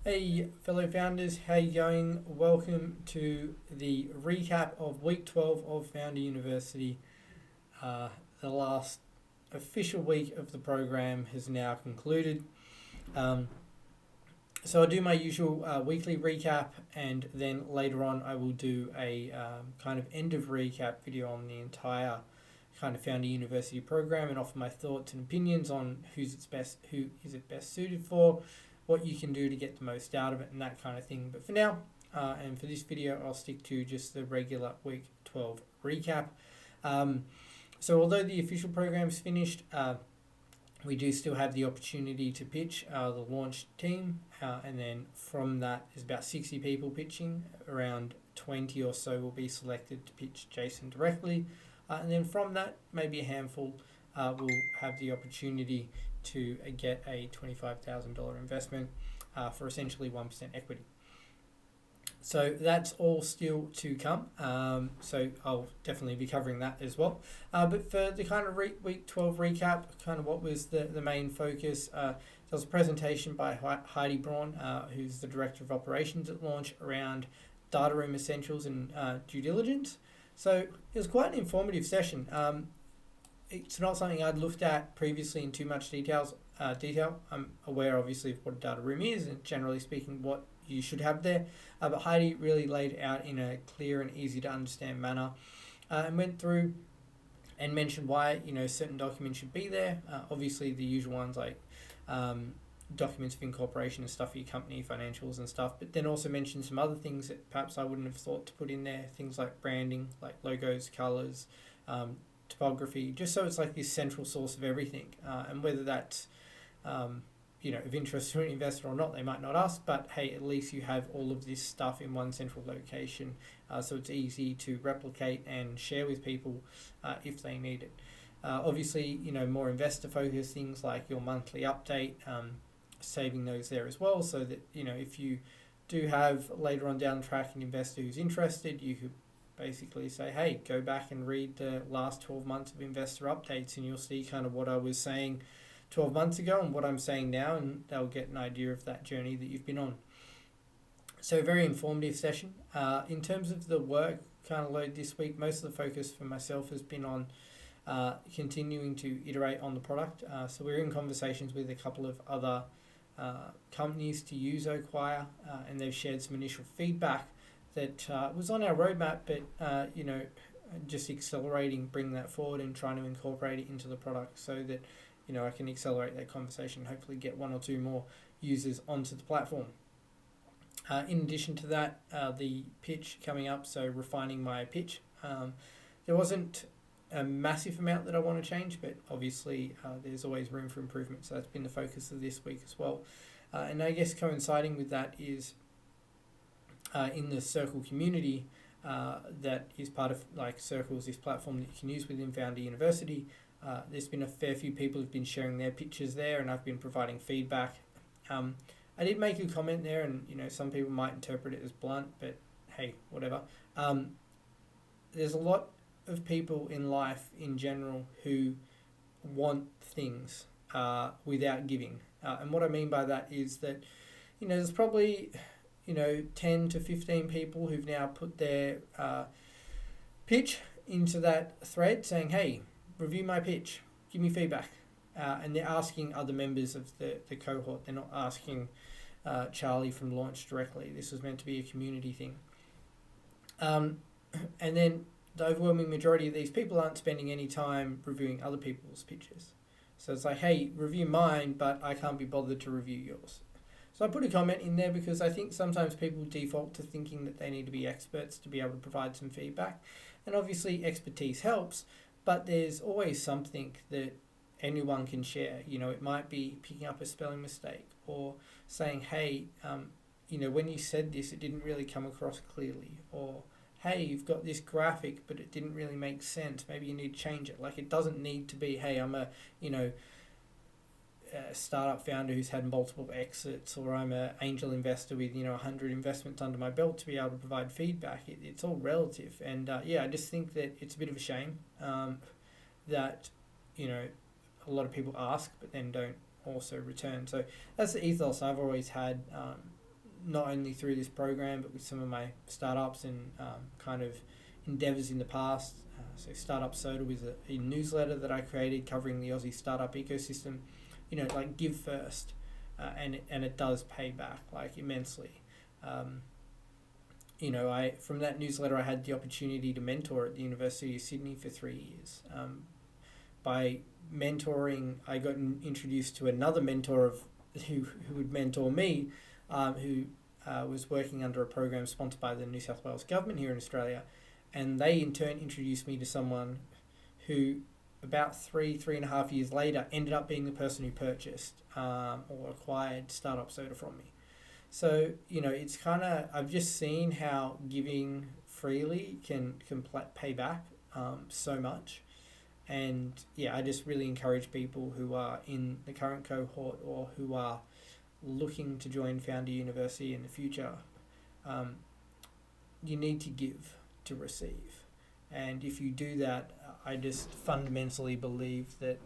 Hey, fellow founders, how you going? Welcome to the recap of week 12 of Founder University. The last official week of the program has now concluded. Um, so I'll do my usual weekly recap, and then later on I will do a kind of end of recap video on the entire kind of Founder University program and offer my thoughts and opinions on who is it best suited for, what you can do to get the most out of it, and that kind of thing. But for now, and for this video, I'll stick to just the regular week 12 recap. So although the official program's finished, we do still have the opportunity to pitch the launch team, and then from that, there's about 60 people pitching. Around 20 or so will be selected to pitch Jason directly, and then from that, maybe a handful will have the opportunity to get a $25,000 investment for essentially 1% equity. So that's all still to come. So I'll definitely be covering that as well. But for the kind of week 12 recap, kind of what was the main focus, there was a presentation by Heidi Braun, who's the Director of Operations at Launch, around data room essentials and due diligence. So it was quite an informative session. It's not something I'd looked at previously in too much detail. I'm aware, obviously, of what a data room is and generally speaking what you should have there. But Heidi really laid it out in a clear and easy to understand manner, and went through and mentioned why certain documents should be there. Obviously, the usual ones like documents of incorporation and stuff for your company, financials and stuff. But then also mentioned some other things that perhaps I wouldn't have thought to put in there. Things like branding, like logos, colors, typography, just so it's like this central source of everything. And whether that's of interest to an investor or not, they might not ask, but hey, at least you have all of this stuff in one central location, so it's easy to replicate and share with people if they need it. Obviously, more investor focused things like your monthly update, saving those there as well, so that if you do have later on down the track an investor who's interested, you could basically say, hey, go back and read the last 12 months of investor updates and you'll see kind of what I was saying 12 months ago and what I'm saying now, and they'll get an idea of that journey that you've been on. So very informative session. In terms of the work kind of load this week, most of the focus for myself has been on continuing to iterate on the product. So we're in conversations with a couple of other companies to use Oqire, and they've shared some initial feedback that was on our roadmap, but just accelerating, bringing that forward and trying to incorporate it into the product so that I can accelerate that conversation and hopefully get one or two more users onto the platform. In addition to that, the pitch coming up, so refining my pitch. There wasn't a massive amount that I want to change, but obviously there's always room for improvement, so that's been the focus of this week as well. And I guess coinciding with that is in the Circle community that is part of Circle's this platform that you can use within Founder University. There's been a fair few people who've been sharing their pictures there, and I've been providing feedback. I did make a comment there, and some people might interpret it as blunt, but hey, whatever. There's a lot of people in life in general who want things without giving, and what I mean by that is that there's probably 10 to 15 people who've now put their pitch into that thread saying, hey, review my pitch, give me feedback. And they're asking other members of the cohort. They're not asking Charlie from Launch directly. This was meant to be a community thing. And then the overwhelming majority of these people aren't spending any time reviewing other people's pitches. So it's like, hey, review mine, but I can't be bothered to review yours. So I put a comment in there because I think sometimes people default to thinking that they need to be experts to be able to provide some feedback. And obviously expertise helps, but there's always something that anyone can share. It might be picking up a spelling mistake or saying, hey, when you said this, it didn't really come across clearly. Or, hey, you've got this graphic, but it didn't really make sense. Maybe you need to change it. It doesn't need to be, hey, I'm a startup founder who's had multiple exits, or I'm an angel investor with 100 investments under my belt to be able to provide feedback. It's all relative, and I just think that it's a bit of a shame that a lot of people ask but then don't also return. So that's the ethos I've always had not only through this program, but with some of my startups and kind of endeavours in the past. So Startup Soda was a newsletter that I created covering the Aussie startup ecosystem. Like give first, and it does pay back like immensely. I from that newsletter I had the opportunity to mentor at the University of Sydney for 3 years. By mentoring, I got introduced to another mentor who would mentor me, who was working under a program sponsored by the New South Wales government here in Australia, and they in turn introduced me to someone who about 3.5 years later ended up being the person who purchased or acquired Startup Soda from me. So, it's kind of, I've just seen how giving freely can pay back so much. And yeah, I just really encourage people who are in the current cohort or who are looking to join Founder University in the future. You need to give to receive. And if you do that, I just fundamentally believe that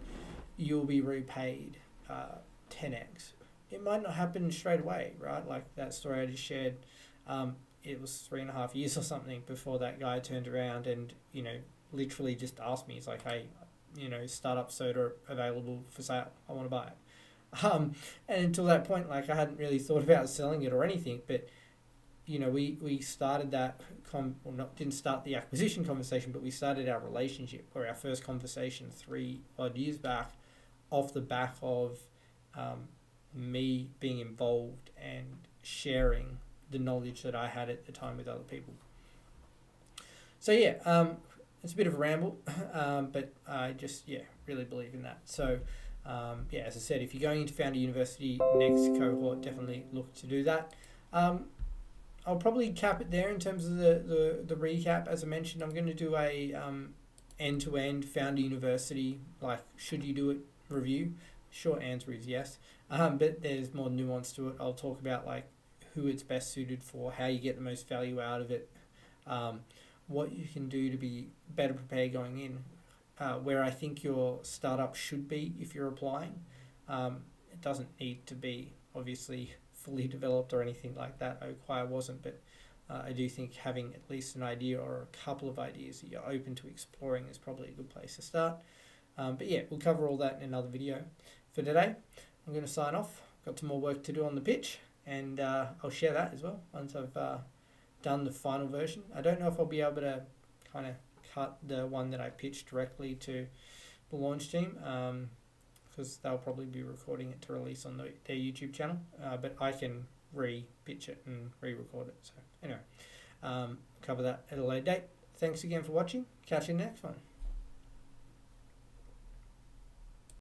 you'll be repaid 10x. It might not happen straight away, right? Like that story I just shared, it was 3.5 years or something before that guy turned around and, literally just asked me, he's like, hey, Startup Soda available for sale. I want to buy it. And until that point, like I hadn't really thought about selling it or anything, but we started that, didn't start the acquisition conversation, but we started our relationship or our first conversation 3 odd years back off the back of me being involved and sharing the knowledge that I had at the time with other people. So yeah, it's a bit of a ramble, but I just, really believe in that. So as I said, if you're going into Founder University next cohort, definitely look to do that. I'll probably cap it there in terms of the recap. As I mentioned, I'm going to do a end-to-end Founder University, like should you do it review. Short answer is yes, but there's more nuance to it. I'll talk about like who it's best suited for, how you get the most value out of it, what you can do to be better prepared going in, where I think your startup should be if you're applying. It doesn't need to be obviously fully developed or anything like that. Oqire wasn't, but I do think having at least an idea or a couple of ideas that you're open to exploring is probably a good place to start. But yeah, we'll cover all that in another video. For today, I'm going to sign off. Got some more work to do on the pitch, and I'll share that as well once I've done the final version. I don't know if I'll be able to kind of cut the one that I pitched directly to the launch team, because they'll probably be recording it to release on their YouTube channel, but I can re-pitch it and re-record it. So anyway, cover that at a later date. Thanks again for watching. Catch you in the next one.